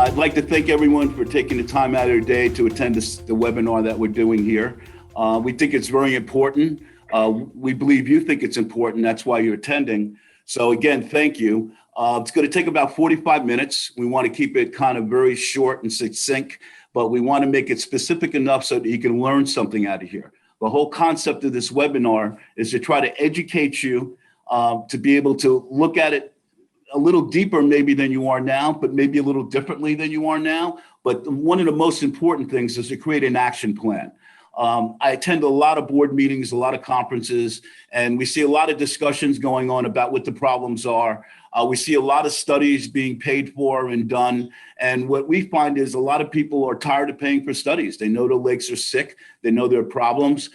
I'd like to thank everyone for taking the time out of their day to attend the webinar that we're doing here. We think it's very important. We believe you think it's important. That's why you're attending. So again, thank you. It's going to take about 45 minutes. We want to keep it kind of very short and succinct, but we want to make it specific enough so that you can learn something out of here. The whole concept of this webinar is to try to educate you to be able to look at it a little deeper maybe than you are now, but maybe a little differently than you are now. But one of the most important things is to create an action plan. I attend a lot of board meetings, a lot of conferences, and we see a lot of discussions going on about what the problems are. We see a lot of studies being paid for and done. And what we find is a lot of people are tired of paying for studies. They know the lakes are sick. They know there are problems.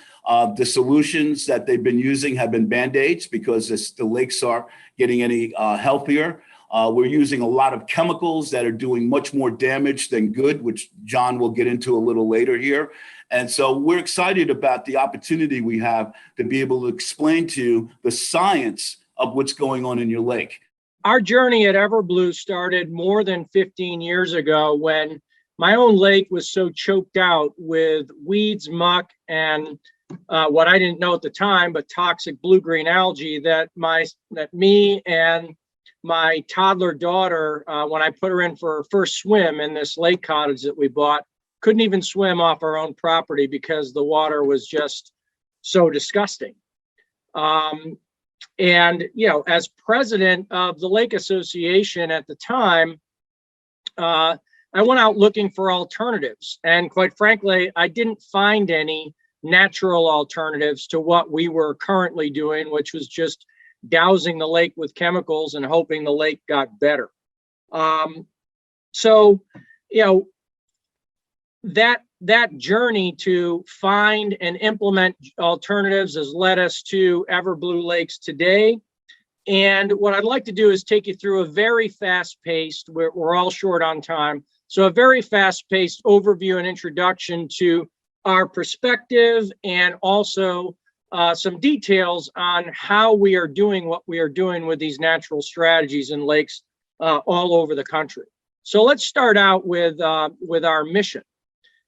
The solutions that they've been using have been Band-Aids because the lakes are getting any healthier. We're using a lot of chemicals that are doing much more damage than good, which John will get into a little later here. And so we're excited about the opportunity we have to be able to explain to you the science of what's going on in your lake. Our journey at EverBlue started more than 15 years ago when my own lake was so choked out with weeds, muck, and what I didn't know at the time, but toxic blue-green algae that me and my toddler daughter, when I put her in for her first swim in this lake cottage that we bought, couldn't even swim off our own property because the water was just so disgusting. And, you know, as president of the Lake Association at the time, I went out looking for alternatives. And quite frankly, I didn't find any natural alternatives to what we were currently doing, which was just dousing the lake with chemicals and hoping the lake got better. So, you know, that journey to find and implement alternatives has led us to EverBlue Lakes today. And what I'd like to do is take you through a very fast-paced, we're all short on time, so a very fast-paced overview and introduction to our perspective and also some details on how we are doing what we are doing with these natural strategies in lakes all over the country. So let's start out with our mission.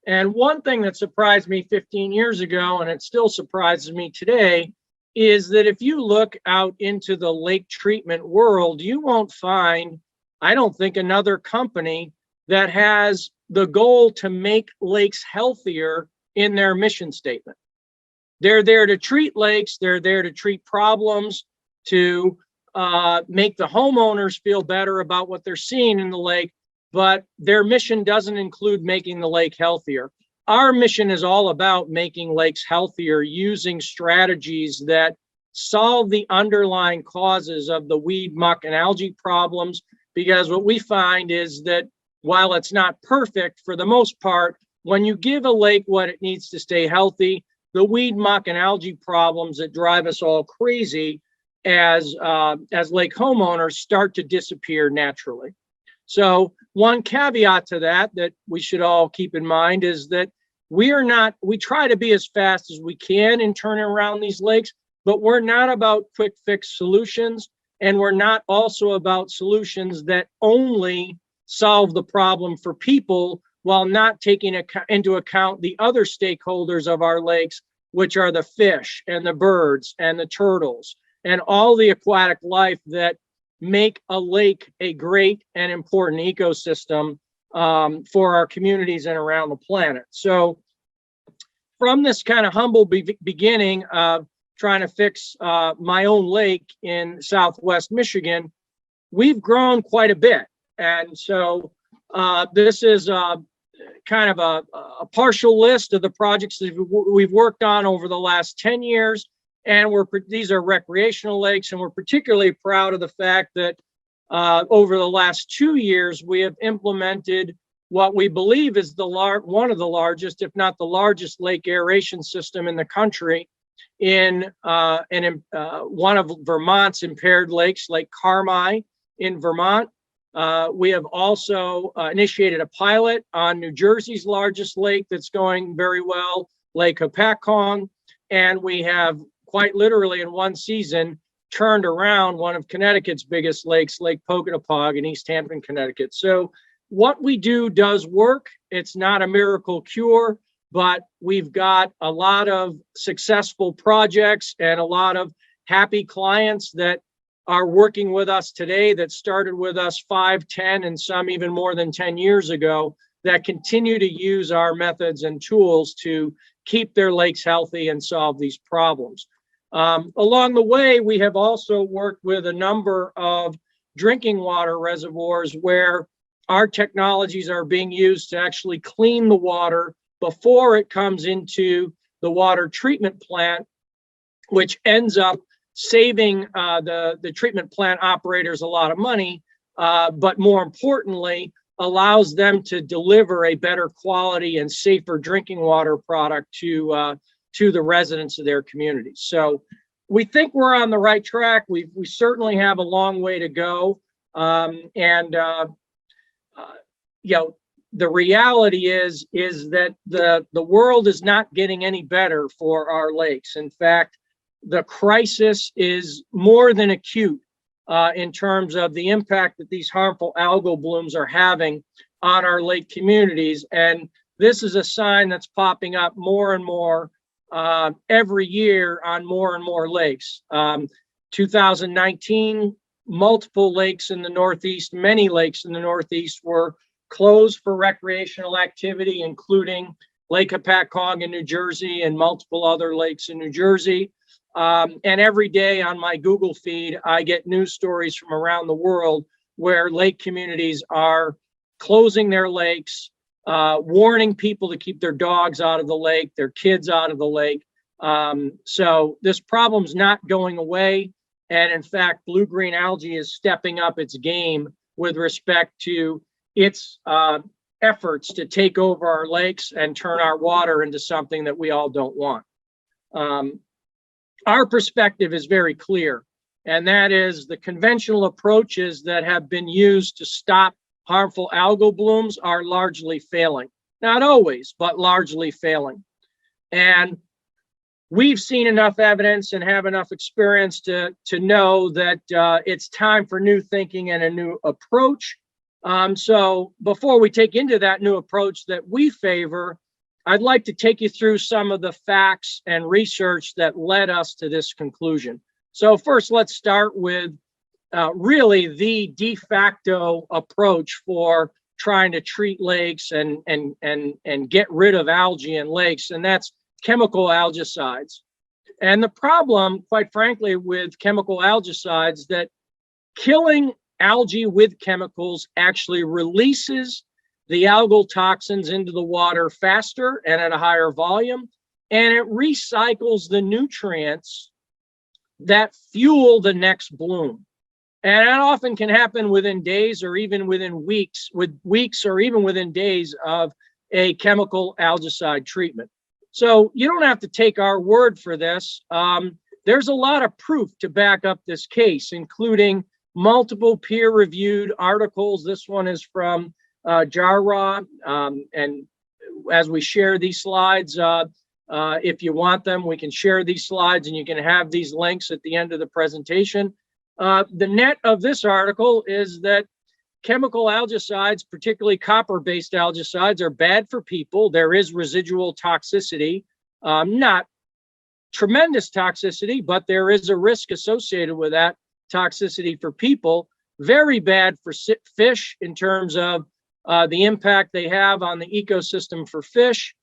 And one thing that surprised me 15 years ago, and it still surprises me today, is that if you look out into the lake treatment world, you won't find, I don't think, another company that has the goal to make lakes healthier in their mission statement. They're there to treat lakes, they're there to treat problems, to make the homeowners feel better about what they're seeing in the lake, but their mission doesn't include making the lake healthier. Our mission is all about making lakes healthier using strategies that solve the underlying causes of the weed, muck, and algae problems, because what we find is that while it's not perfect for the most part, when you give a lake what it needs to stay healthy, the weed, muck, and algae problems that drive us all crazy as lake homeowners start to disappear naturally. So one caveat to that we should all keep in mind is that we try to be as fast as we can in turning around these lakes, but we're not about quick fix solutions. And we're not also about solutions that only solve the problem for people while not taking into account the other stakeholders of our lakes, which are the fish and the birds and the turtles and all the aquatic life that make a lake a great and important ecosystem for our communities and around the planet. So from this kind of humble beginning of trying to fix my own lake in Southwest Michigan, we've grown quite a bit. And so this is kind of a partial list of the projects that we've worked on over the last 10 years. And these are recreational lakes, and we're particularly proud of the fact that over the last 2 years, we have implemented what we believe is one of the largest, if not the largest, lake aeration system in the country in one of Vermont's impaired lakes, Lake Carmi in Vermont. We have also initiated a pilot on New Jersey's largest lake that's going very well, Lake Hopatcong, and we have quite literally in one season turned around one of Connecticut's biggest lakes, Lake Pocono in East Hampton, Connecticut. So what we do does work. It's not a miracle cure, but we've got a lot of successful projects and a lot of happy clients that are working with us today that started with us 5, 10, and some even more than 10 years ago that continue to use our methods and tools to keep their lakes healthy and solve these problems. Along the way, we have also worked with a number of drinking water reservoirs where our technologies are being used to actually clean the water before it comes into the water treatment plant, which ends up saving the treatment plant operators a lot of money, but more importantly, allows them to deliver a better quality and safer drinking water product to the residents of their communities. So we think we're on the right track. We certainly have a long way to go. You know, the reality is that the world is not getting any better for our lakes. In fact, the crisis is more than acute in terms of the impact that these harmful algal blooms are having on our lake communities. And this is a sign that's popping up more and more every year on more and more lakes. 2019, multiple lakes in the Northeast, many lakes in the Northeast were closed for recreational activity, including Lake Hopatcong in New Jersey and multiple other lakes in New Jersey. And every day on my Google feed, I get news stories from around the world where lake communities are closing their lakes, warning people to keep their dogs out of the lake, their kids out of the lake. So this problem's not going away. And in fact, blue-green algae is stepping up its game with respect to its efforts to take over our lakes and turn our water into something that we all don't want. Our perspective is very clear, and that is the conventional approaches that have been used to stop harmful algal blooms are largely failing. Not always, but largely failing. And we've seen enough evidence and have enough experience to know that it's time for new thinking and a new approach. So before we take into that new approach that we favor, I'd like to take you through some of the facts and research that led us to this conclusion. So first, let's start with really the de facto approach for trying to treat lakes and get rid of algae in lakes, and that's chemical algaecides. And the problem, quite frankly, with chemical algaecides, that killing algae with chemicals actually releases the algal toxins into the water faster and at a higher volume, and it recycles the nutrients that fuel the next bloom. And that often can happen within days or even within weeks, or even within days of a chemical algaecide treatment. So you don't have to take our word for this. There's a lot of proof to back up this case, including multiple peer-reviewed articles. This one is from JARRA, and as we share these slides, if you want them, we can share these slides and you can have these links at the end of the presentation. The net of this article is that chemical algaecides, particularly copper-based algaecides, are bad for people. There is residual toxicity, not tremendous toxicity, but there is a risk associated with that toxicity for people. Very bad for fish in terms of the impact they have on the ecosystem for fish,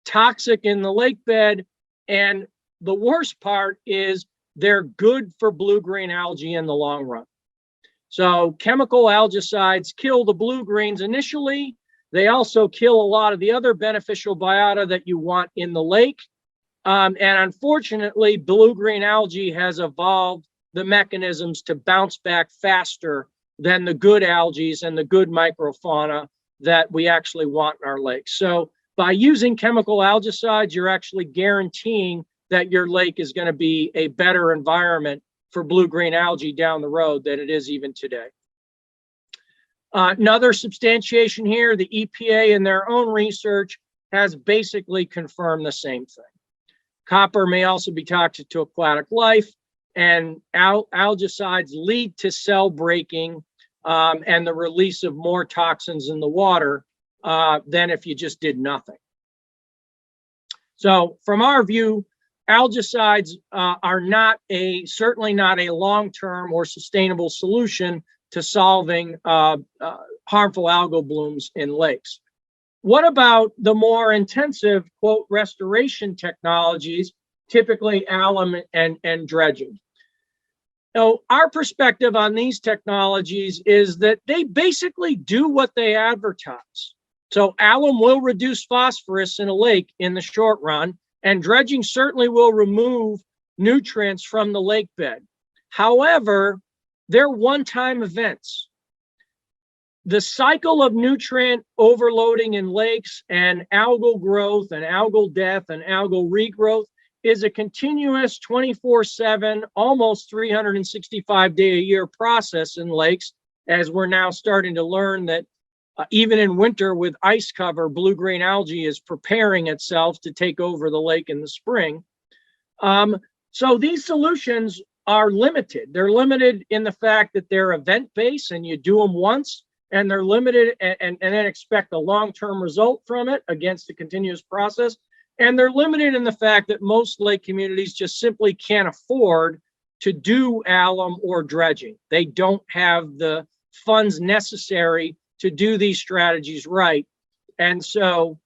toxic in the lake bed, and the worst part is they're good for blue-green algae in the long run. So chemical algaecides kill the blue-greens initially. They also kill a lot of the other beneficial biota that you want in the lake. And unfortunately, blue-green algae has evolved the mechanisms to bounce back faster than the good algae and the good microfauna that we actually want in our lakes. So by using chemical algaecides, you're actually guaranteeing that your lake is going to be a better environment for blue-green algae down the road than it is even today. Another substantiation here, the EPA in their own research has basically confirmed the same thing. Copper may also be toxic to aquatic life, and algaecides lead to cell breaking and the release of more toxins in the water than if you just did nothing. So from our view, algaecides are certainly not a long-term or sustainable solution to solving harmful algal blooms in lakes. What about the more intensive, quote, restoration technologies, typically alum and dredging? So our perspective on these technologies is that they basically do what they advertise. So alum will reduce phosphorus in a lake in the short run, and dredging certainly will remove nutrients from the lake bed. However, they're one-time events. The cycle of nutrient overloading in lakes and algal growth and algal death and algal regrowth is a continuous 24/7, almost 365-day-a-year process in lakes, as we're now starting to learn that even in winter with ice cover, blue-green algae is preparing itself to take over the lake in the spring. So these solutions are limited. They're limited in the fact that they're event-based and you do them once, and they're limited and then expect a long-term result from it against a continuous process. And they're limited in the fact that most lake communities just simply can't afford to do alum or dredging. They don't have the funds necessary to do these strategies right. And so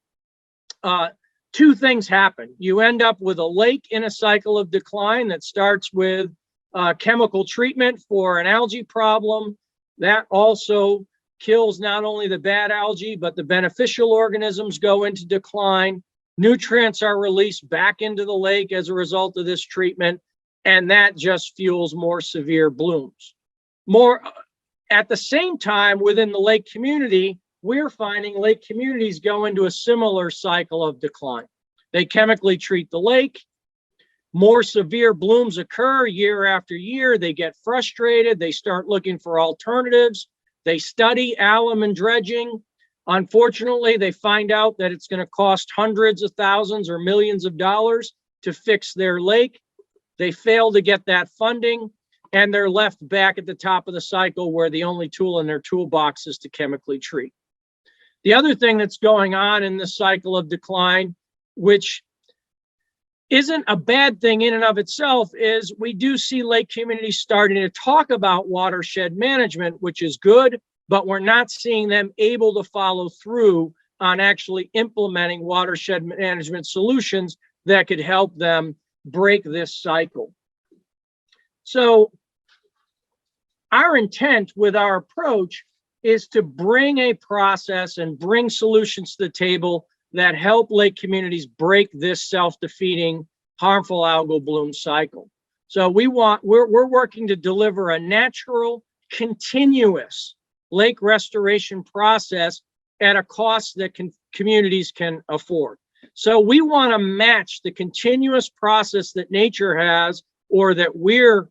two things happen. You end up with a lake in a cycle of decline that starts with chemical treatment for an algae problem. That also kills not only the bad algae, but the beneficial organisms go into decline. Nutrients are released back into the lake as a result of this treatment, and that just fuels more severe blooms. At the same time, within the lake community, we're finding lake communities go into a similar cycle of decline. They chemically treat the lake. More severe blooms occur year after year. They get frustrated. They start looking for alternatives. They study alum and dredging. Unfortunately, they find out that it's going to cost hundreds of thousands or millions of dollars to fix their lake. They fail to get that funding, and they're left back at the top of the cycle where the only tool in their toolbox is to chemically treat. The other thing that's going on in this cycle of decline, which isn't a bad thing in and of itself, is we do see lake communities starting to talk about watershed management, which is good, but we're not seeing them able to follow through on actually implementing watershed management solutions that could help them break this cycle. So our intent with our approach is to bring a process and bring solutions to the table that help lake communities break this self-defeating harmful algal bloom cycle. So we're working to deliver a natural, continuous lake restoration process at a cost that communities can afford. So we want to match the continuous process that nature has, or that we're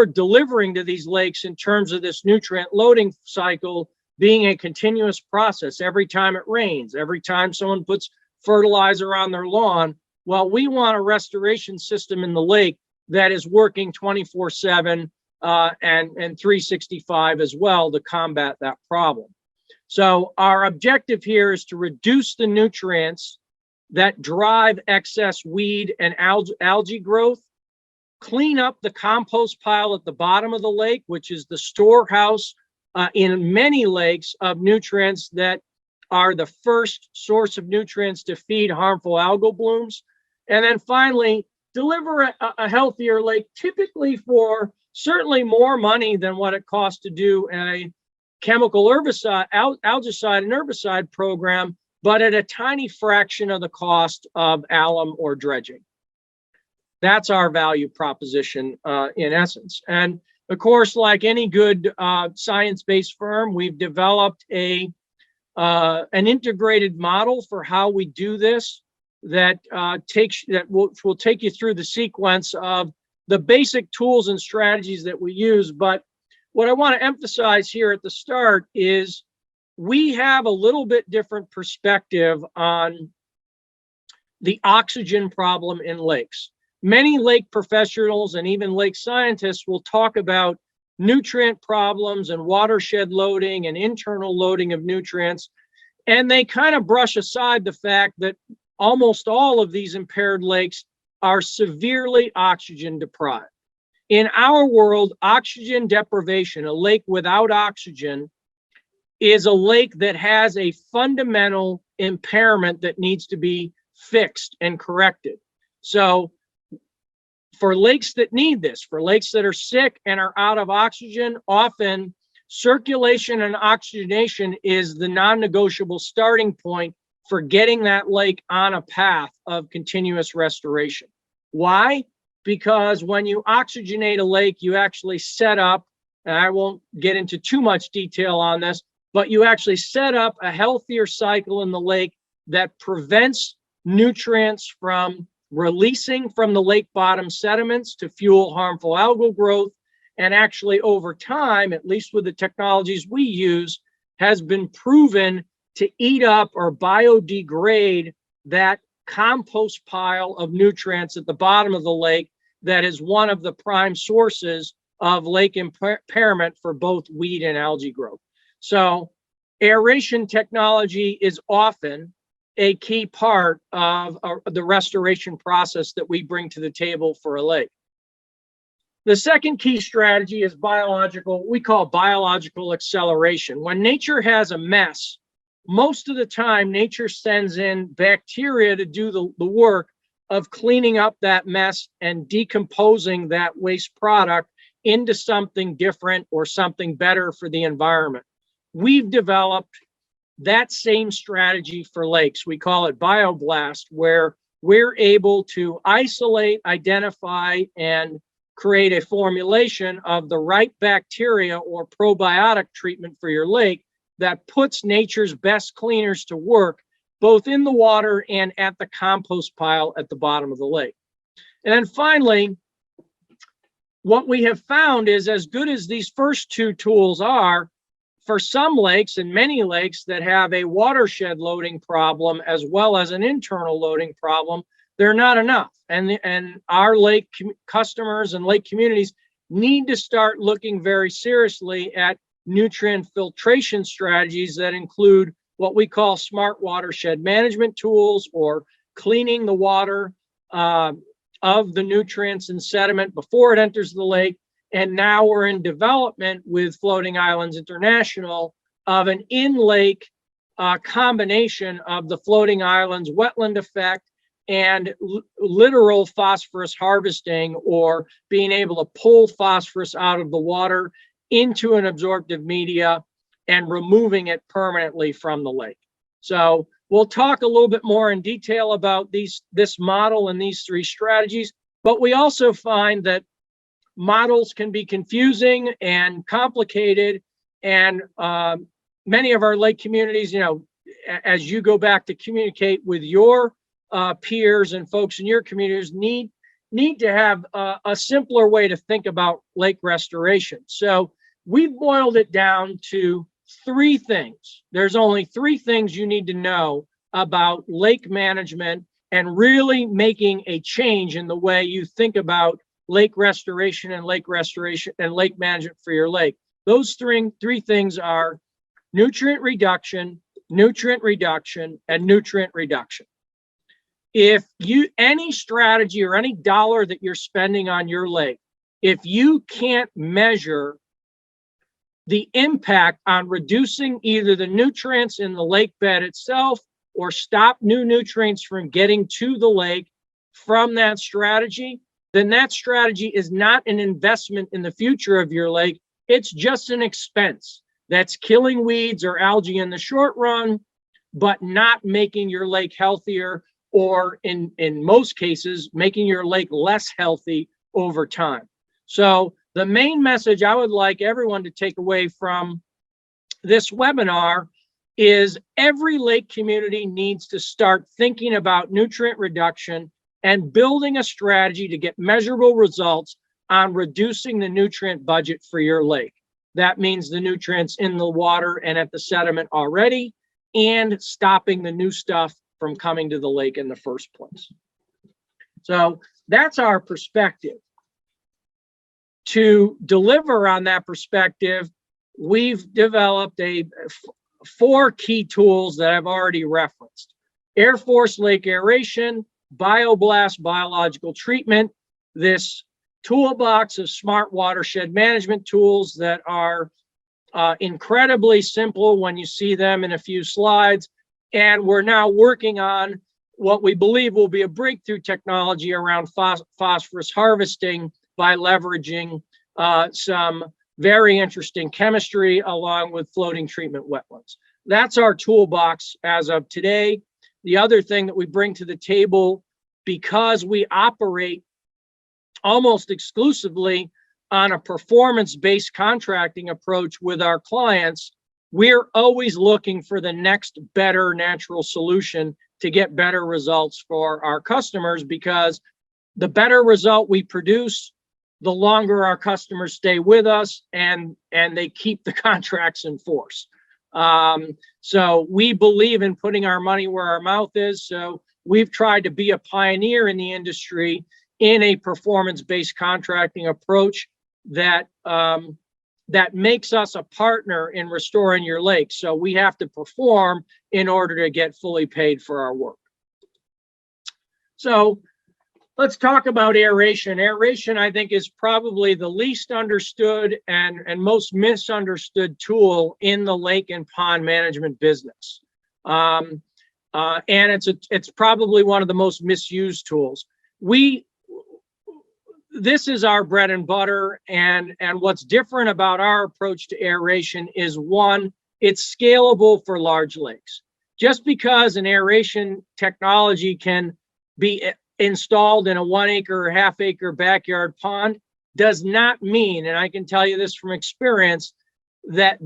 delivering to these lakes in terms of this nutrient loading cycle being a continuous process. Every time it rains, every time someone puts fertilizer on their lawn, well, we want a restoration system in the lake that is working 24/7 and 365 as well to combat that problem. So our objective here is to reduce the nutrients that drive excess weed and algae growth, clean up the compost pile at the bottom of the lake, which is the storehouse in many lakes of nutrients that are the first source of nutrients to feed harmful algal blooms. And then finally, deliver a healthier lake, typically for certainly more money than what it costs to do a chemical herbicide, algaecide and herbicide program, but at a tiny fraction of the cost of alum or dredging. That's our value proposition in essence. And of course, like any good science-based firm, we've developed an integrated model for how we do this that will take you through the sequence of the basic tools and strategies that we use. But what I want to emphasize here at the start is we have a little bit different perspective on the oxygen problem in lakes. Many lake professionals and even lake scientists will talk about nutrient problems and watershed loading and internal loading of nutrients. And they kind of brush aside the fact that almost all of these impaired lakes are severely oxygen deprived. In our world, oxygen deprivation, a lake without oxygen, is a lake that has a fundamental impairment that needs to be fixed and corrected. So for lakes that need this, for lakes that are sick and are out of oxygen, often circulation and oxygenation is the non-negotiable starting point for getting that lake on a path of continuous restoration. Why? Because when you oxygenate a lake, you actually set up, and I won't get into too much detail on this, but you actually set up a healthier cycle in the lake that prevents nutrients from releasing from the lake bottom sediments to fuel harmful algal growth. And actually over time, at least with the technologies we use, has been proven to eat up or biodegrade that compost pile of nutrients at the bottom of the lake that is one of the prime sources of lake impairment for both weed and algae growth. So aeration technology is often a key part of the restoration process that we bring to the table for a lake. The second key strategy is biological, we call biological acceleration. When nature has a mess, most of the time nature sends in bacteria to do the work of cleaning up that mess and decomposing that waste product into something different or something better for the environment. We've developed that same strategy for lakes. We call it Bioblast, where we're able to isolate, identify, and create a formulation of the right bacteria or probiotic treatment for your lake that puts nature's best cleaners to work, both in the water and at the compost pile at the bottom of the lake. And then finally, what we have found is, as good as these first two tools are, for some lakes and many lakes that have a watershed loading problem as well as an internal loading problem, they're not enough. And our lake customers and lake communities need to start looking very seriously at nutrient filtration strategies that include what we call smart watershed management tools, or cleaning the water of the nutrients and sediment before it enters the lake. And now we're in development with Floating Islands International of an in-lake combination of the floating islands wetland effect and literal phosphorus harvesting, or being able to pull phosphorus out of the water into an absorptive media and removing it permanently from the lake. So we'll talk a little bit more in detail about this model and these three strategies, but we also find that models can be confusing and complicated, and many of our lake communities, you know, as you go back to communicate with your peers and folks in your communities, need to have a simpler way to think about lake restoration. So we've boiled it down to three things. There's only three things you need to know about lake management and really making a change in the way you think about lake restoration and lake management for your lake. Those three things are nutrient reduction, and nutrient reduction. If any strategy or any dollar that you're spending on your lake, if you can't measure the impact on reducing either the nutrients in the lake bed itself or stop new nutrients from getting to the lake from that strategy, then that strategy is not an investment in the future of your lake. It's just an expense that's killing weeds or algae in the short run, but not making your lake healthier, or in most cases, making your lake less healthy over time. So the main message I would like everyone to take away from this webinar is every lake community needs to start thinking about nutrient reduction and building a strategy to get measurable results on reducing the nutrient budget for your lake. That means the nutrients in the water and at the sediment already, and stopping the new stuff from coming to the lake in the first place. So that's our perspective. to deliver on that perspective, we've developed four key tools that I've already referenced: Air Force Lake Aeration, Bioblast biological treatment, this toolbox of smart watershed management tools that are incredibly simple when you see them in a few slides. And we're now working on what we believe will be a breakthrough technology around phosphorus harvesting by leveraging some very interesting chemistry along with floating treatment wetlands. That's our toolbox as of today. The other thing that we bring to the table, because we operate almost exclusively on a performance-based contracting approach with our clients, we're always looking for the next better natural solution to get better results for our customers, because the better result we produce, the longer our customers stay with us and they keep the contracts in force. So we believe in putting our money where our mouth is. So we've tried to be a pioneer in the industry in a performance-based contracting approach that that makes us a partner in restoring your lake. So we have to perform in order to get fully paid for our work. So let's talk about aeration. Aeration, I think, is probably the least understood and most misunderstood tool in the lake and pond management business. And it's probably one of the most misused tools. This is our bread and butter, and what's different about our approach to aeration is, one, it's scalable for large lakes. Just because an aeration technology can be installed in a 1 acre or half acre backyard pond does not mean, and I can tell you this from experience, that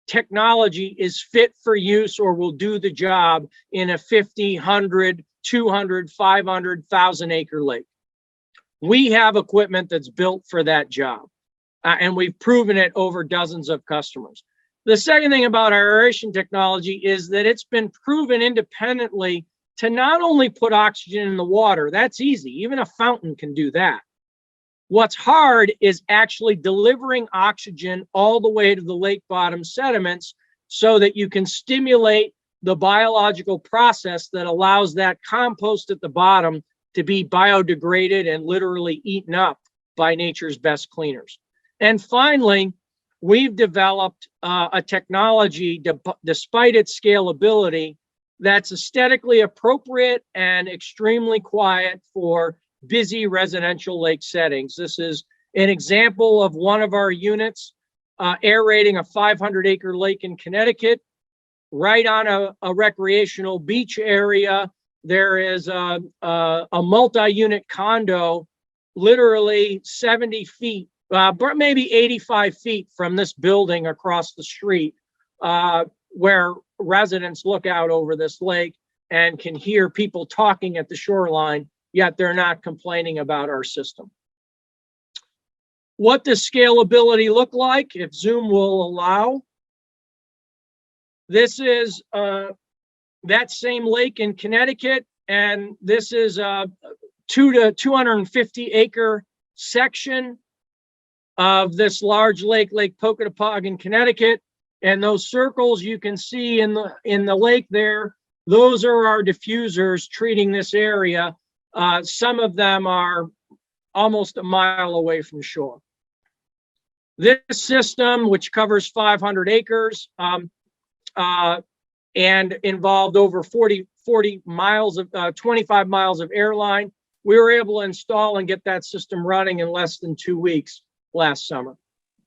technology is fit for use or will do the job in a 50, 100, 200, 500, 1,000 acre lake. We have equipment that's built for that job, and we've proven it over dozens of customers. The second thing about our aeration technology is that it's been proven independently to not only put oxygen in the water. That's easy. Even a fountain can do that. What's hard is actually delivering oxygen all the way to the lake bottom sediments so that you can stimulate the biological process that allows that compost at the bottom to be biodegraded and literally eaten up by nature's best cleaners. And finally, we've developed a technology, despite its scalability, that's aesthetically appropriate and extremely quiet for busy residential lake settings. This is an example of one of our units aerating a 500-acre lake in Connecticut, right on a recreational beach area. There is a multi-unit condo literally 70 feet, maybe 85 feet from this building across the street, where residents look out over this lake and can hear people talking at the shoreline, yet they're not complaining about our system. What does scalability look like, if Zoom will allow? This is that same lake in Connecticut, and this is a 250 acre section of this large lake, Lake Pocatapog in Connecticut. And those circles you can see in the lake there, those are our diffusers treating this area. Some of them are almost a mile away from shore. This system, which covers 500 acres, and involved over 40 miles of 25 miles of airline, we were able to install and get that system running in less than 2 weeks last summer.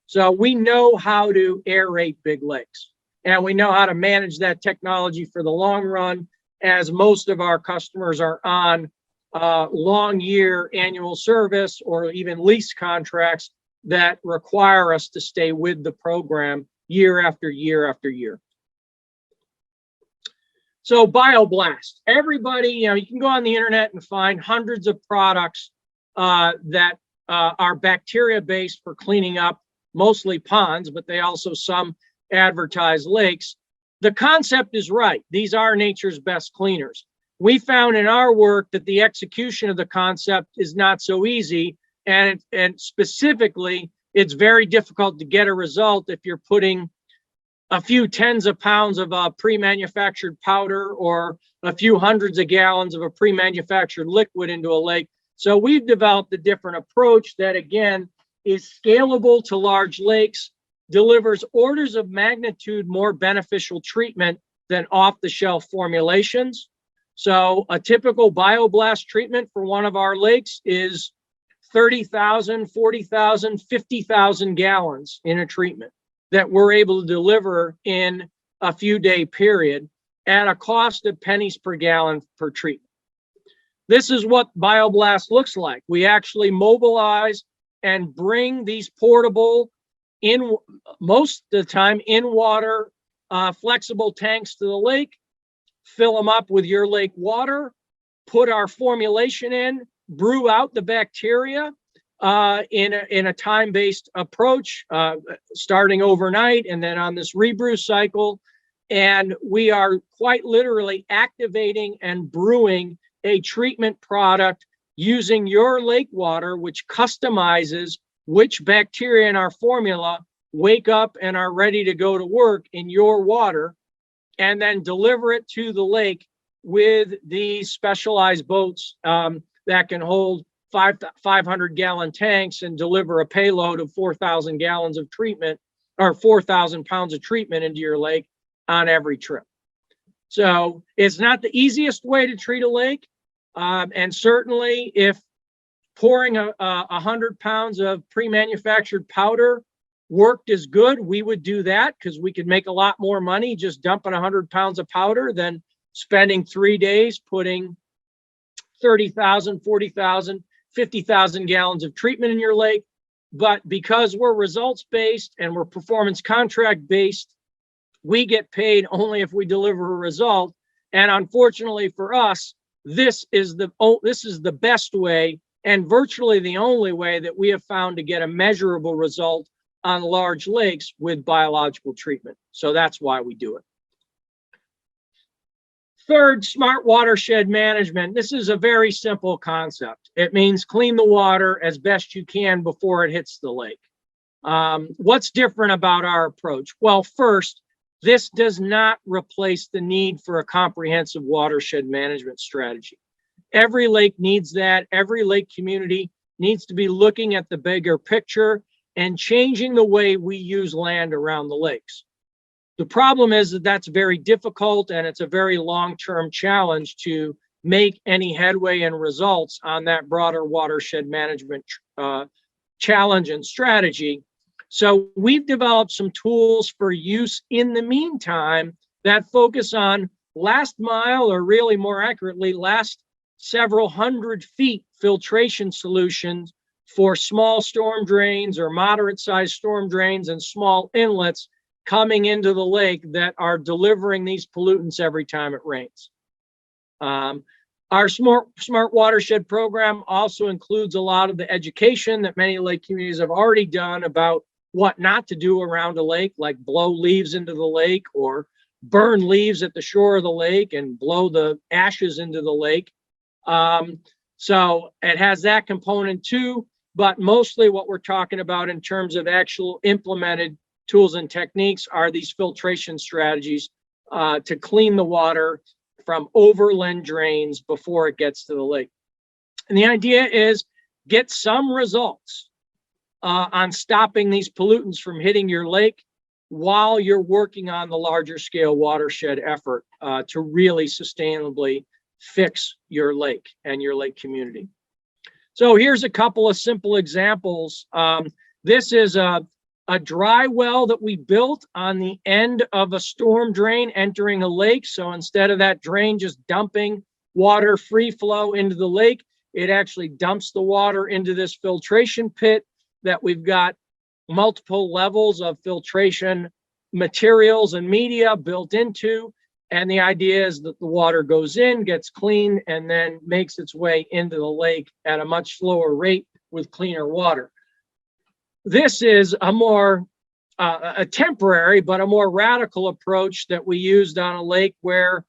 So we know how to aerate big lakes, and we know how to manage that technology for the long run, as most of our customers are on long year annual service or even lease contracts that require us to stay with the program year after year after year. So Bioblast, everybody, you can go on the internet and find hundreds of products that are bacteria-based for cleaning up mostly ponds, but they also some advertise lakes. The concept is right. These are nature's best cleaners. We found in our work that the execution of the concept is not so easy, And specifically, it's very difficult to get a result if you're putting a few tens of pounds of a pre-manufactured powder or a few hundreds of gallons of a pre-manufactured liquid into a lake. So we've developed a different approach that, again, is scalable to large lakes, delivers orders of magnitude more beneficial treatment than off-the-shelf formulations. So a typical Bioblast treatment for one of our lakes is 30,000, 40,000, 50,000 gallons in a treatment that we're able to deliver in a few day period at a cost of pennies per gallon per treatment. This is what Bioblast looks like. We actually mobilize and bring these portable, in most of the time, in water, flexible tanks to the lake, fill them up with your lake water, put our formulation in, brew out the bacteria in a time-based approach, starting overnight and then on this rebrew cycle. And we are quite literally activating and brewing a treatment product using your lake water, which customizes which bacteria in our formula wake up and are ready to go to work in your water, and then deliver it to the lake with these specialized boats that can hold 500-gallon tanks and deliver a payload of 4,000 gallons of treatment or 4,000 pounds of treatment into your lake on every trip. So it's not the easiest way to treat a lake. And certainly if pouring 100 pounds of pre-manufactured powder worked as good, we would do that because we could make a lot more money just dumping 100 pounds of powder than spending 3 days putting 30,000, 40,000, 50,000 gallons of treatment in your lake. But because we're results-based and we're performance contract-based, we get paid only if we deliver a result. And unfortunately for us, this is the best way and virtually the only way that we have found to get a measurable result on large lakes with biological treatment. So that's why we do it. Third, smart watershed management. This is a very simple concept. It means clean the water as best you can before it hits the lake. What's different about our approach? Well, first, this does not replace the need for a comprehensive watershed management strategy. Every lake needs that. Every lake community needs to be looking at the bigger picture and changing the way we use land around the lakes. The problem is that that's very difficult and it's a very long-term challenge to make any headway and results on that broader watershed management challenge and strategy. So we've developed some tools for use in the meantime that focus on last mile, or really more accurately, last several hundred feet filtration solutions for small storm drains or moderate-sized storm drains and small inlets coming into the lake that are delivering these pollutants every time it rains. Our smart watershed program also includes a lot of the education that many lake communities have already done about what not to do around a lake, like blow leaves into the lake or burn leaves at the shore of the lake and blow the ashes into the lake. So it has that component too, but mostly what we're talking about in terms of actual implemented tools and techniques are these filtration strategies to clean the water from overland drains before it gets to the lake. And the idea is get some results on stopping these pollutants from hitting your lake while you're working on the larger scale watershed effort to really sustainably fix your lake and your lake community. So here's a couple of simple examples. This is a dry well that we built on the end of a storm drain entering a lake. So instead of that drain just dumping water free flow into the lake, it actually dumps the water into this filtration pit that we've got multiple levels of filtration materials and media built into. And the idea is that the water goes in, gets cleaned, and then makes its way into the lake at a much slower rate with cleaner water. This is a more a temporary, but a more radical approach that we used on a lake where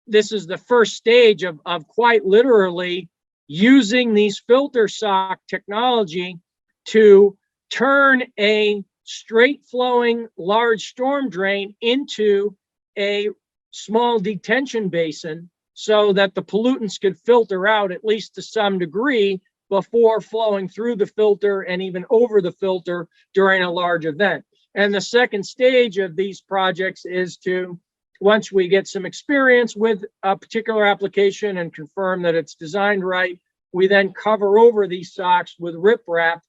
this is the first stage of quite literally using these filter sock technology to turn a straight flowing large storm drain into a small detention basin so that the pollutants could filter out at least to some degree before flowing through the filter and even over the filter during a large event. And the second stage of these projects is to, once we get some experience with a particular application and confirm that it's designed right, we then cover over these socks with riprap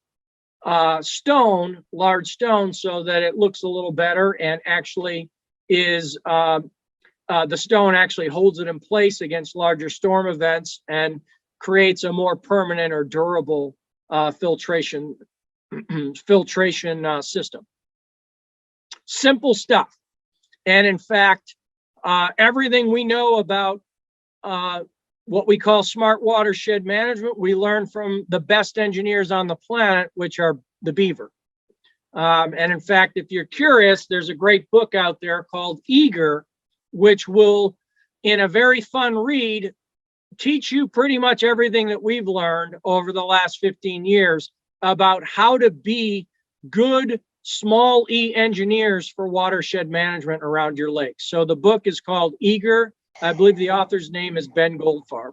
stone, large stone, so that it looks a little better and actually is, the stone actually holds it in place against larger storm events and creates a more permanent or durable filtration system. Simple stuff. And in fact, everything we know about what we call smart watershed management, we learn from the best engineers on the planet, which are the beaver. And in fact, if you're curious, there's a great book out there called Eager, which will, in a very fun read, teach you pretty much everything that we've learned over the last 15 years about how to be good small E engineers for watershed management around your lakes. So the book is called Eager. I believe the author's name is Ben Goldfarb.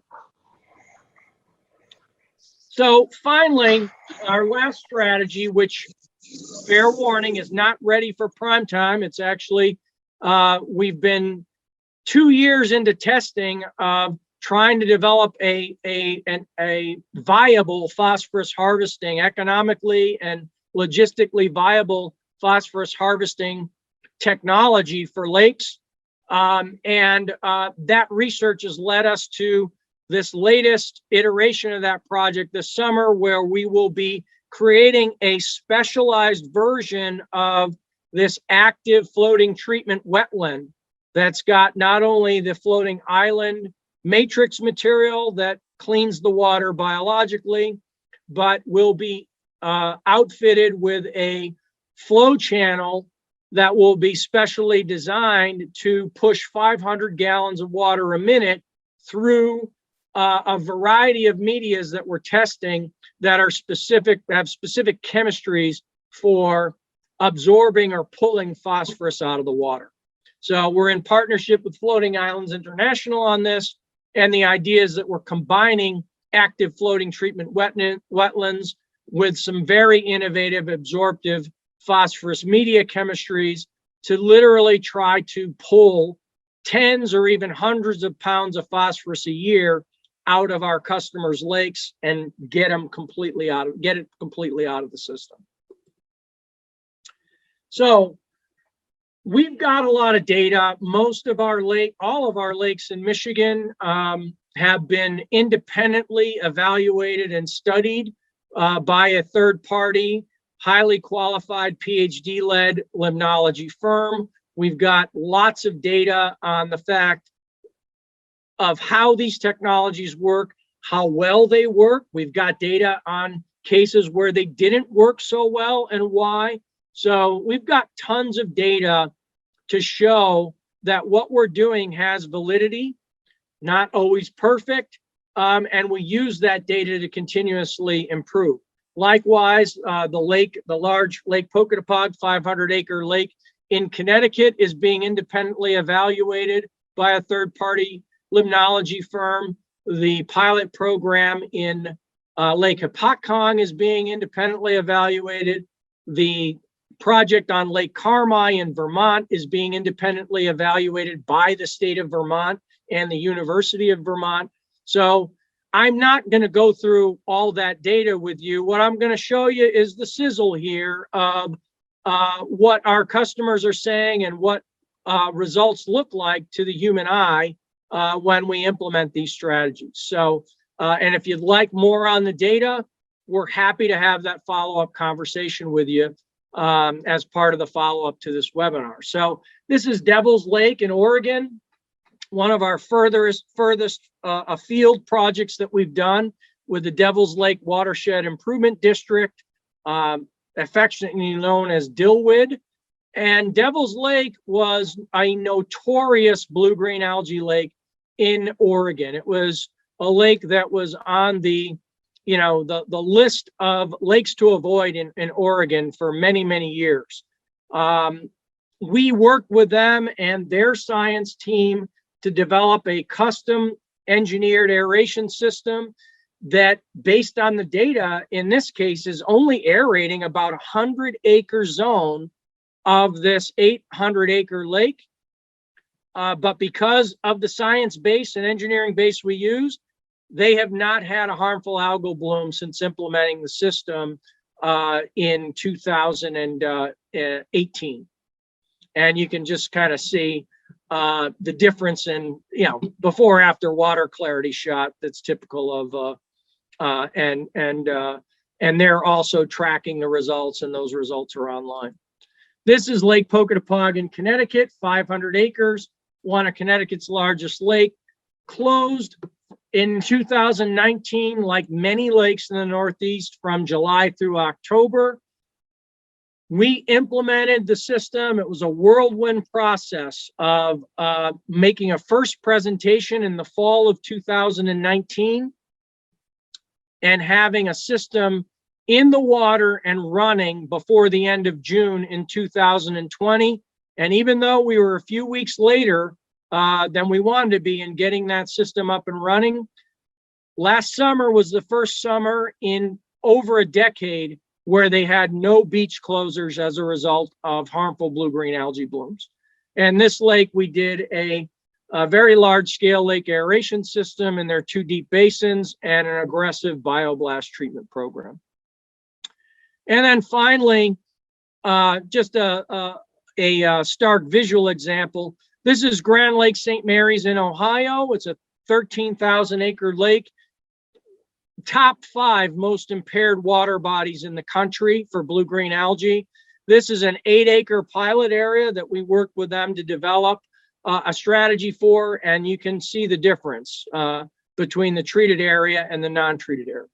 So finally, our last strategy, which, fair warning, is not ready for prime time. It's actually, we've been 2 years into testing of trying to develop a viable phosphorus harvesting, economically and logistically viable phosphorus harvesting technology for lakes. That research has led us to this latest iteration of that project this summer, where we will be creating a specialized version of this active floating treatment wetland that's got not only the floating island matrix material that cleans the water biologically, but will be outfitted with a flow channel that will be specially designed to push 500 gallons of water a minute through a variety of medias that we're testing that are specific, have specific chemistries for absorbing or pulling phosphorus out of the water. So we're in partnership with Floating Islands International on this, and the idea is that we're combining active floating treatment wetlands with some very innovative absorptive phosphorus media chemistries to literally try to pull tens or even hundreds of pounds of phosphorus a year out of our customers' lakes and get it completely out of the system. So we've got a lot of data. Most of our all of our lakes in Michigan have been independently evaluated and studied by a third party, highly qualified PhD-led limnology firm. We've got lots of data on the fact of how these technologies work, how well they work. We've got data on cases where they didn't work so well and why. So we've got tons of data to show that what we're doing has validity, not always perfect, and we use that data to continuously improve. Likewise, the large Lake Pocatapog 500-acre lake in Connecticut is being independently evaluated by a third-party limnology firm. The pilot program in Lake Hopatcong is being independently evaluated. The project on Lake Carmi in Vermont is being independently evaluated by the state of Vermont and the University of Vermont. So I'm not going to go through all that data with you. What I'm going to show you is the sizzle here of what our customers are saying and what results look like to the human eye when we implement these strategies. So, and if you'd like more on the data, we're happy to have that follow-up conversation with you as part of the follow-up to this webinar. So this is Devil's Lake in Oregon, one of our furthest afield projects that we've done with the Devil's Lake Watershed Improvement District, affectionately known as Dillwood. And Devil's Lake was a notorious blue-green algae lake in Oregon. It was a lake that was on the, the list of lakes to avoid in Oregon for many, many years. We worked with them and their science team to develop a custom engineered aeration system that, based on the data, in this case, is only aerating about 100-acre zone of this 800-acre lake. But because of the science base and engineering base we used, they have not had a harmful algal bloom since implementing the system in 2018. And you can just kind of see the difference in, before after water clarity shot that's typical of, and they're also tracking the results, and those results are online. This is Lake Pocatapog in Connecticut, 500 acres, one of Connecticut's largest lake, closed in 2019, like many lakes in the Northeast, from July through October. We implemented the system. It was a whirlwind process of making a first presentation in the fall of 2019 and having a system in the water and running before the end of June in 2020. And even though we were a few weeks later than we wanted to be in getting that system up and running, last summer was the first summer in over a decade where they had no beach closures as a result of harmful blue-green algae blooms. And this lake, we did a very large-scale lake aeration system in their 2 deep basins and an aggressive bioblast treatment program. And then finally, just a stark visual example. This is Grand Lake St. Mary's in Ohio. It's a 13,000-acre lake. Top 5 most impaired water bodies in the country for blue-green algae. This is an 8-acre pilot area that we worked with them to develop a strategy for, and you can see the difference between the treated area and the non-treated area.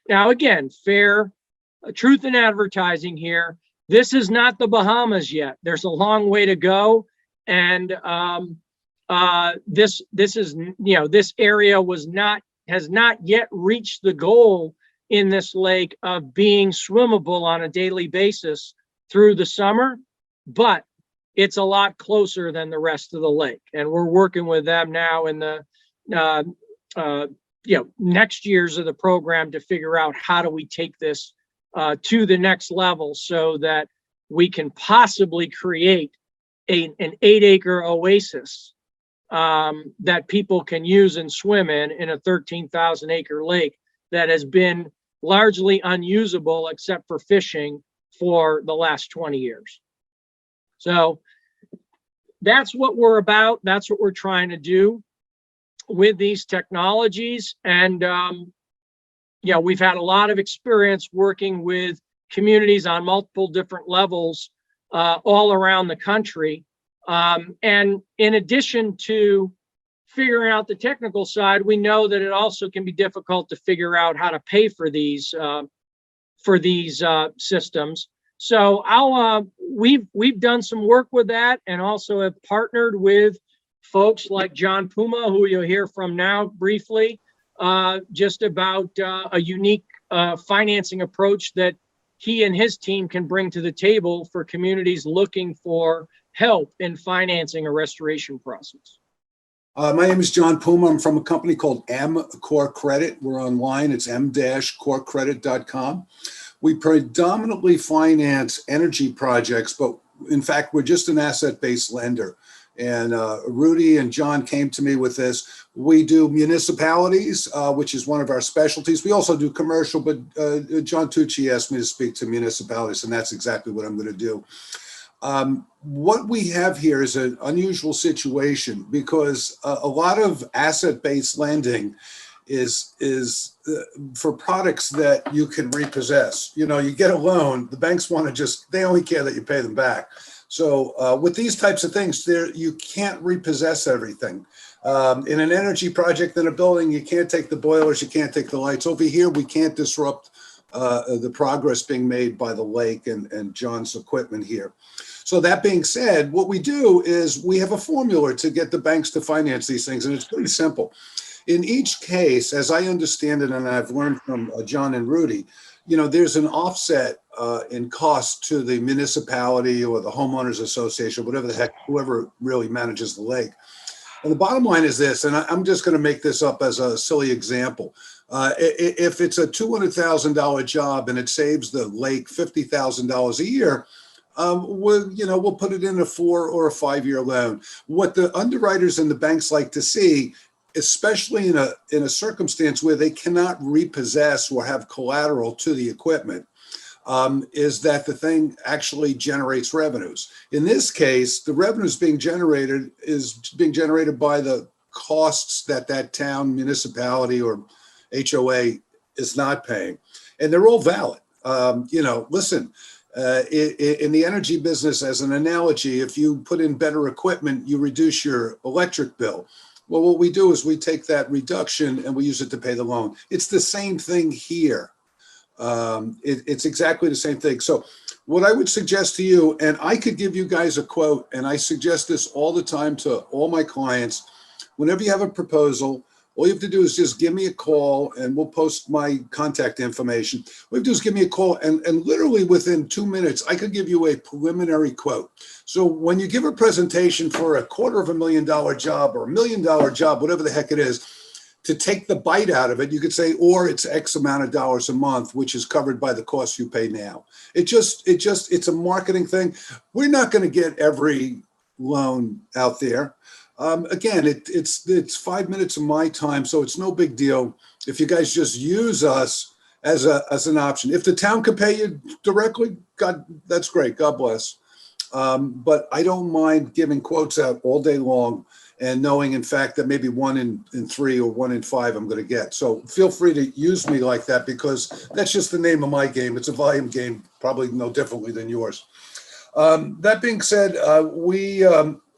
Now, again, fair truth in advertising here. This is not the Bahamas yet. There's a long way to go, and this is, this area has not yet reached the goal in this lake of being swimmable on a daily basis through the summer, but it's a lot closer than the rest of the lake. And we're working with them now in the next years of the program to figure out how do we take this to the next level so that we can possibly create an 8-acre oasis that people can use and swim in a 13,000-acre lake that has been largely unusable except for fishing for the last 20 years. So that's what we're about. That's what we're trying to do with these technologies. And we've had a lot of experience working with communities on multiple different levels all around the country. And in addition to figuring out the technical side, we know that it also can be difficult to figure out how to pay for these systems. So we've done some work with that, and also have partnered with folks like John Puma, who you'll hear from now briefly, just about a unique financing approach that he and his team can bring to the table for communities looking for help in financing a restoration process. My name is John Puma. I'm from a company called MCore Credit. We're online. It's m-corecredit.com. We predominantly finance energy projects, but in fact, we're just an asset-based lender. And Rudy and John came to me with this. We do municipalities, which is one of our specialties. We also do commercial, but John Tucci asked me to speak to municipalities, and that's exactly what I'm going to do. What we have here is an unusual situation because a lot of asset-based lending is for products that you can repossess. You get a loan, the banks want to they only care that you pay them back. So with these types of things, you can't repossess everything. In an energy project in a building, you can't take the boilers, you can't take the lights. Over here, we can't disrupt the progress being made by the lake and John's equipment here. So that being said, what we do is we have a formula to get the banks to finance these things, and it's pretty simple. In each case, as I understand it, and I've learned from John and Rudy, you know, there's an offset in cost to the municipality or the homeowners association, whatever the heck, whoever really manages the lake. And the bottom line is this, and I'm just going to make this up as a silly example. If it's a $200,000 job and it saves the lake $50,000 a year, we'll put it in a 4 or a 5 year loan. What the underwriters and the banks like to see, especially in a circumstance where they cannot repossess or have collateral to the equipment, is that the thing actually generates revenues. In this case, the revenues being generated by the costs that town, municipality, or HOA is not paying, and they're all valid. Listen. In the energy business, as an analogy, if you put in better equipment, you reduce your electric bill. Well, what we do is we take that reduction and we use it to pay the loan. It's the same thing here. It's exactly the same thing. So what I would suggest to you, and I could give you guys a quote, and I suggest this all the time to all my clients, whenever you have a proposal, all you have to do is just give me a call, and we'll post my contact information. All you have to do is give me a call, and literally within 2 minutes, I could give you a preliminary quote. So when you give a presentation for a $250,000 job or $1 million job, whatever the heck it is, to take the bite out of it, you could say, or it's X amount of dollars a month, which is covered by the cost you pay now. It's a marketing thing. We're not going to get every loan out there. Again, it's 5 minutes of my time, so it's no big deal if you guys just use us as an option. If the town could pay you directly, God, that's great. God bless. But I don't mind giving quotes out all day long and knowing, in fact, that maybe 1 in 3 or 1 in 5 I'm going to get. So feel free to use me like that, because that's just the name of my game. It's a volume game, probably no differently than yours. That being said, we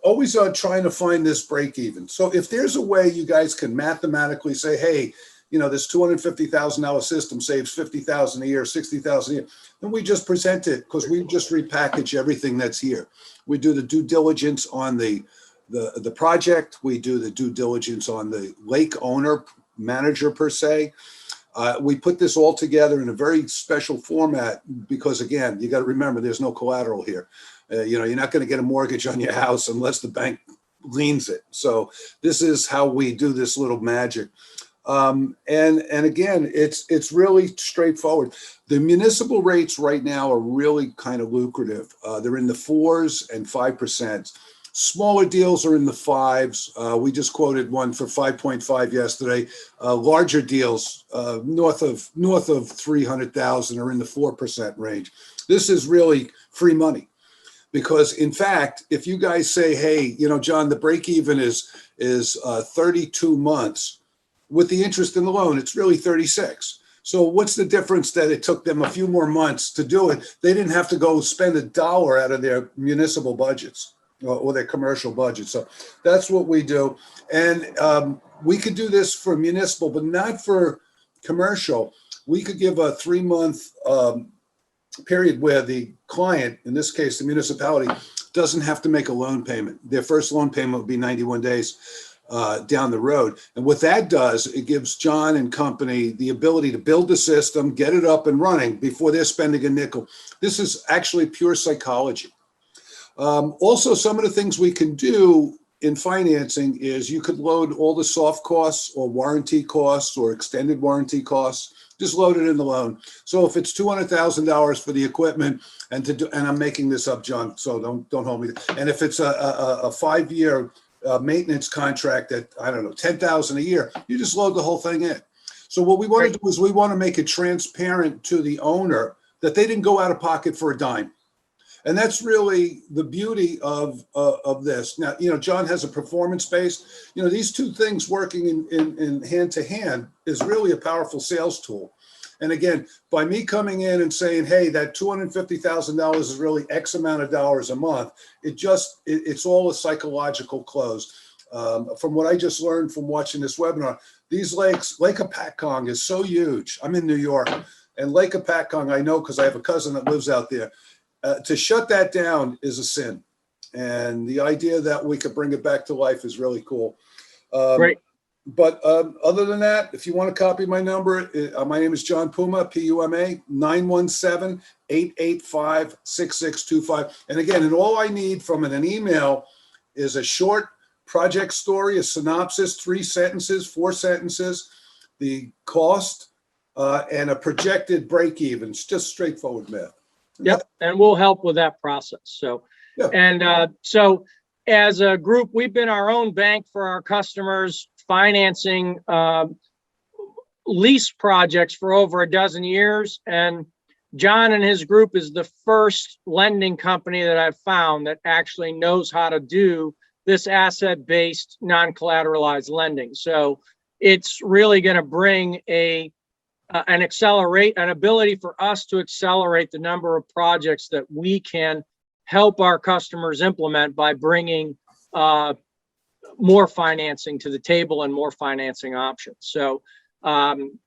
always are trying to find this break even. So if there's a way you guys can mathematically say, hey, this $250,000 system saves $50,000 a year, $60,000 a year, then we just present it, because we just repackage everything that's here. We do the due diligence on the project. We do the due diligence on the lake owner, manager per se. We put this all together in a very special format, because again, you got to remember, there's no collateral here. You're not going to get a mortgage on your house unless the bank liens it. So this is how we do this little magic. And again, it's really straightforward. The municipal rates right now are really kind of lucrative. They're in the 4s and 5%. Smaller deals are in the 5s. We just quoted one for 5.5 yesterday. Larger deals north of 300,000 are in the 4% range. This is really free money, because in fact, if you guys say, hey, John, the break even is 32 months with the interest in the loan, it's really 36. So what's the difference that it took them a few more months to do it? They didn't have to go spend $1 out of their municipal budgets or their commercial budget. So that's what we do. And we could do this for municipal, but not for commercial. We could give a 3-month period where the client, in this case, the municipality, doesn't have to make a loan payment. Their first loan payment would be 91 days down the road. And what that does, it gives John and company the ability to build the system, get it up and running before they're spending a nickel. This is actually pure psychology. Also, some of the things we can do in financing is you could load all the soft costs or warranty costs or extended warranty costs, just load it in the loan. So if it's $200,000 for the equipment, and I'm making this up, John, so don't hold me. And if it's a 5-year maintenance contract at, I don't know, $10,000 a year, you just load the whole thing in. So what we want to do is we want to make it transparent to the owner that they didn't go out of pocket for a dime. And that's really the beauty of this. Now, John has a performance-based. These two things working in hand to hand is really a powerful sales tool. And again, by me coming in and saying, hey, that $250,000 is really X amount of dollars a month, it's all a psychological close. From what I just learned from watching this webinar, these lakes, Lake Apacong is so huge. I'm in New York, and Lake Apacong, I know because I have a cousin that lives out there. To shut that down is a sin. And the idea that we could bring it back to life is really cool. Great. But other than that, if you want to copy my number, my name is John Puma, Puma, 917-885-6625. And again, and all I need from an email is a short project story, a synopsis, 3 sentences, 4 sentences, the cost, and a projected break even. It's just straightforward math. Yep, and we'll help with that process. So, Yeah. and so as a group, we've been our own bank for our customers, financing lease projects for over a dozen years. And John and his group is the first lending company that I've found that actually knows how to do this asset-based, non-collateralized lending. So it's really going to bring an ability for us to accelerate the number of projects that we can help our customers implement by bringing more financing to the table and more financing options. So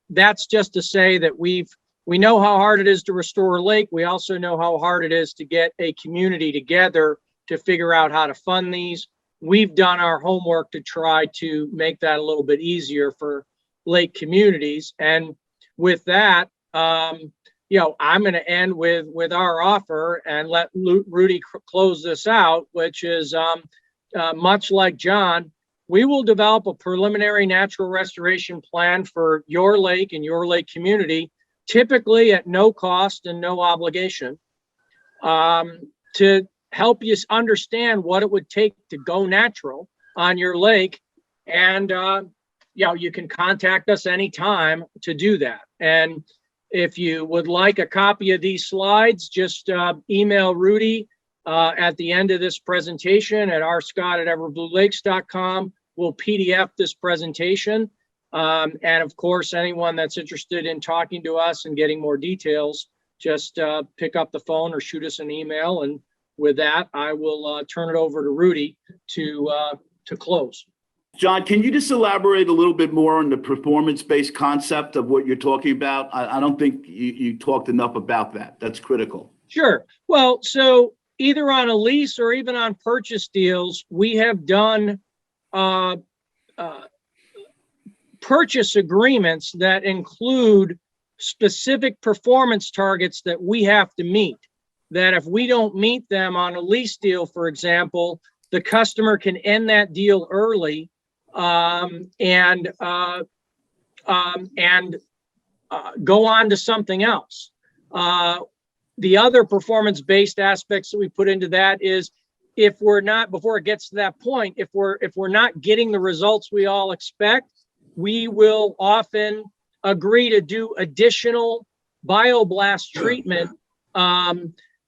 that's just to say that we know how hard it is to restore a lake. We also know how hard it is to get a community together to figure out how to fund these. We've done our homework to try to make that a little bit easier for lake communities. And with that, I'm going to end with our offer and let Rudy close this out, which is much like John, we will develop a preliminary natural restoration plan for your lake and your lake community, typically at no cost and no obligation, to help you understand what it would take to go natural on your lake. And you can contact us anytime to do that. And if you would like a copy of these slides, just email Rudy at the end of this presentation at rscott@everbluelakes.com. We'll PDF this presentation. And of course, anyone that's interested in talking to us and getting more details, just pick up the phone or shoot us an email. And with that, I will turn it over to Rudy to close. John, can you just elaborate a little bit more on the performance-based concept of what you're talking about? I don't think you talked enough about that. That's critical. Sure. Well, so either on a lease or even on purchase deals, we have done purchase agreements that include specific performance targets that we have to meet. That if we don't meet them on a lease deal, for example, the customer can end that deal early and go on to something else. The other performance-based aspects that we put into that is if we're not, before it gets to that point, if we're not getting the results we all expect, we will often agree to do additional bioblast treatment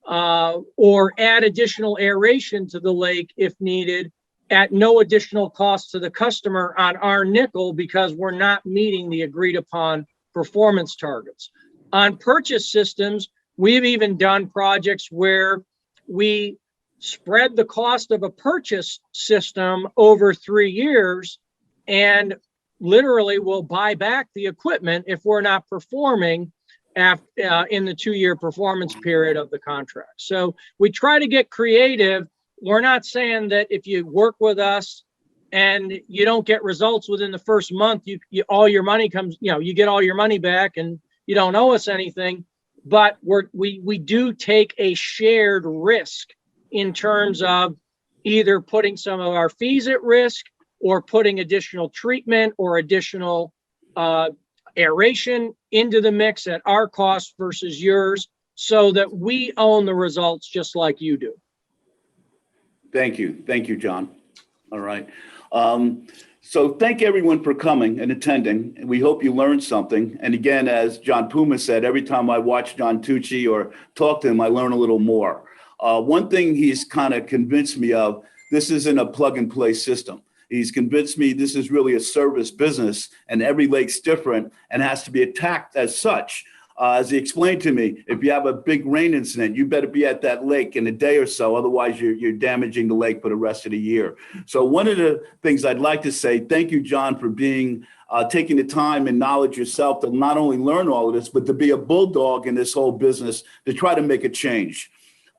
or add additional aeration to the lake if needed at no additional cost to the customer on our nickel because we're not meeting the agreed upon performance targets. On purchase systems, we've even done projects where we spread the cost of a purchase system over 3 years and literally will buy back the equipment if we're not performing in the 2-year performance period of the contract. So we try to get creative. We're not saying that if you work with us and you don't get results within the first month, you all your money comes, you get all your money back and you don't owe us anything. But we do take a shared risk in terms of either putting some of our fees at risk or putting additional treatment or additional aeration into the mix at our cost versus yours so that we own the results just like you do. Thank you. Thank you, John. All right. So thank everyone for coming and attending. And we hope you learned something. And again, as John Puma said, every time I watch John Tucci or talk to him, I learn a little more. One thing he's kind of convinced me of, this isn't a plug and play system. He's convinced me this is really a service business and every lake's different and has to be attacked as such. As he explained to me, if you have a big rain incident, you better be at that lake in a day or so. Otherwise, you're damaging the lake for the rest of the year. So one of the things I'd like to say, thank you, John, for taking the time and knowledge yourself to not only learn all of this, but to be a bulldog in this whole business to try to make a change.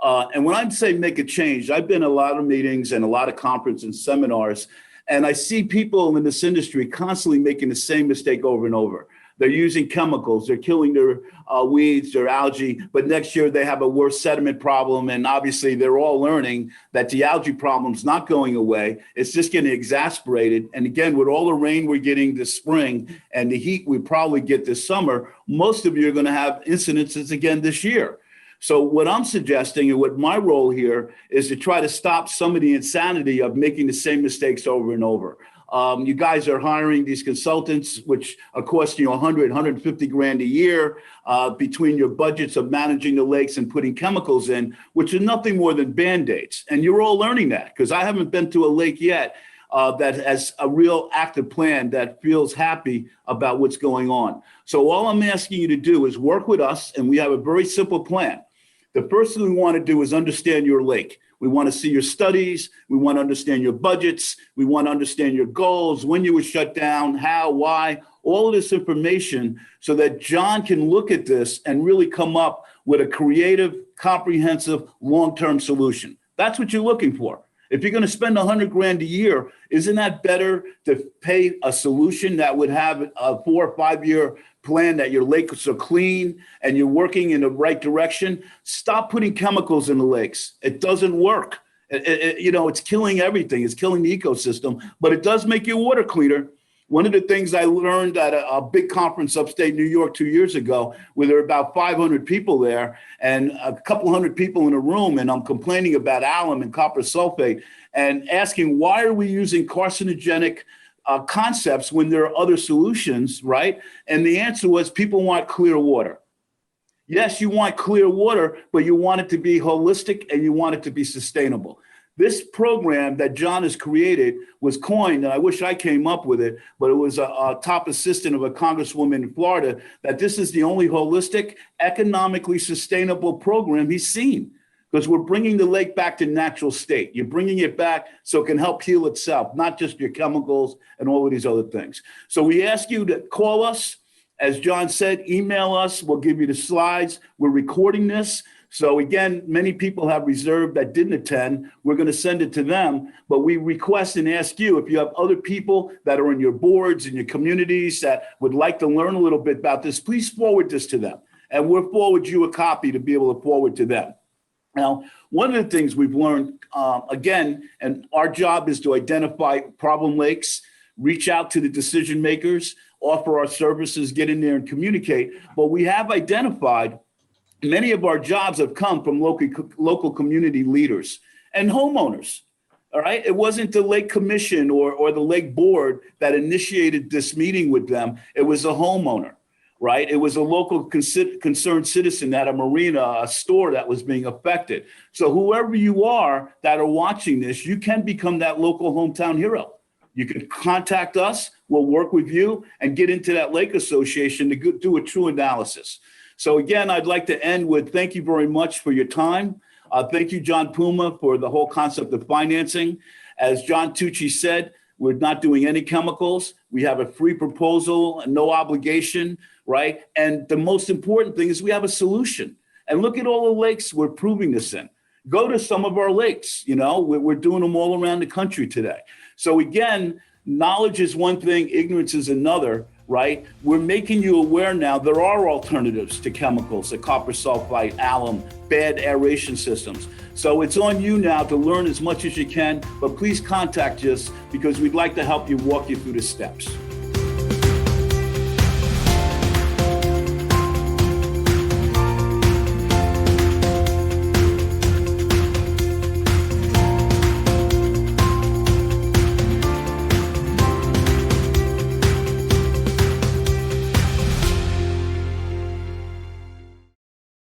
And when I say make a change, I've been in a lot of meetings and a lot of conferences and seminars, And I see people in this industry constantly making the same mistake over and over. They're using chemicals, they're killing their weeds, their algae, but next year they have a worse sediment problem. And obviously they're all learning that the algae problem's not going away. It's just getting exasperated. And again, with all the rain we're getting this spring and the heat we probably get this summer, most of you are going to have incidences again this year. So what I'm suggesting and what my role here is to try to stop some of the insanity of making the same mistakes over and over. You guys are hiring these consultants, which are costing you 100, 150 grand a year between your budgets of managing the lakes and putting chemicals in, which are nothing more than Band-Aids. And you're all learning that because I haven't been to a lake yet that has a real active plan that feels happy about what's going on. So all I'm asking you to do is work with us, and we have a very simple plan. The first thing we want to do is understand your lake. We want to see your studies. We want to understand your budgets. We want to understand your goals, when you were shut down, how, why, all of this information so that John can look at this and really come up with a creative, comprehensive, long-term solution. That's what you're looking for. If you're going to spend 100 grand a year, isn't that better to pay a solution that would have a 4 or 5 year plan that your lakes are clean and you're working in the right direction? Stop putting chemicals in the lakes. It doesn't work. It's killing everything. It's killing the ecosystem, but it does make your water cleaner. One of the things I learned at a big conference upstate New York 2 years ago, where there were about 500 people there and a couple hundred people in a room, and I'm complaining about alum and copper sulfate and asking, why are we using carcinogenic concepts when there are other solutions, right? And the answer was people want clear water. Yes, you want clear water, but you want it to be holistic and you want it to be sustainable. This program that John has created was coined, and I wish I came up with it, but it was a top assistant of a congresswoman in Florida, that this is the only holistic, economically sustainable program he's seen. Because we're bringing the lake back to natural state. You're bringing it back so it can help heal itself, not just your chemicals and all of these other things. So we ask you to call us. As John said, email us. We'll give you the slides. We're recording this. So again, many people have reserved that didn't attend. We're going to send it to them, but we request and ask you, if you have other people that are in your boards and your communities that would like to learn a little bit about this, please forward this to them. And we'll forward you a copy to be able to forward to them. Now, one of the things we've learned, again, and our job is to identify problem lakes, reach out to the decision makers, offer our services, get in there and communicate. But we have identified many of our jobs have come from local community leaders and homeowners. All right. It wasn't the Lake Commission or the Lake Board that initiated this meeting with them. It was a homeowner. Right. It was a local concerned citizen at a marina, a store that was being affected. So whoever you are that are watching this, you can become that local hometown hero. You can contact us. We'll work with you and get into that lake association to do a true analysis. So again, I'd like to end with thank you very much for your time. Thank you, John Puma, for the whole concept of financing. As John Tucci said, we're not doing any chemicals. We have a free proposal, no obligation, right? And the most important thing is we have a solution. And look at all the lakes we're proving this in. Go to some of our lakes, we're doing them all around the country today. So again, knowledge is one thing, ignorance is another, right? We're making you aware now there are alternatives to chemicals, the copper sulfite, alum, bad aeration systems. So it's on you now to learn as much as you can, but please contact us because we'd like to help you walk you through the steps.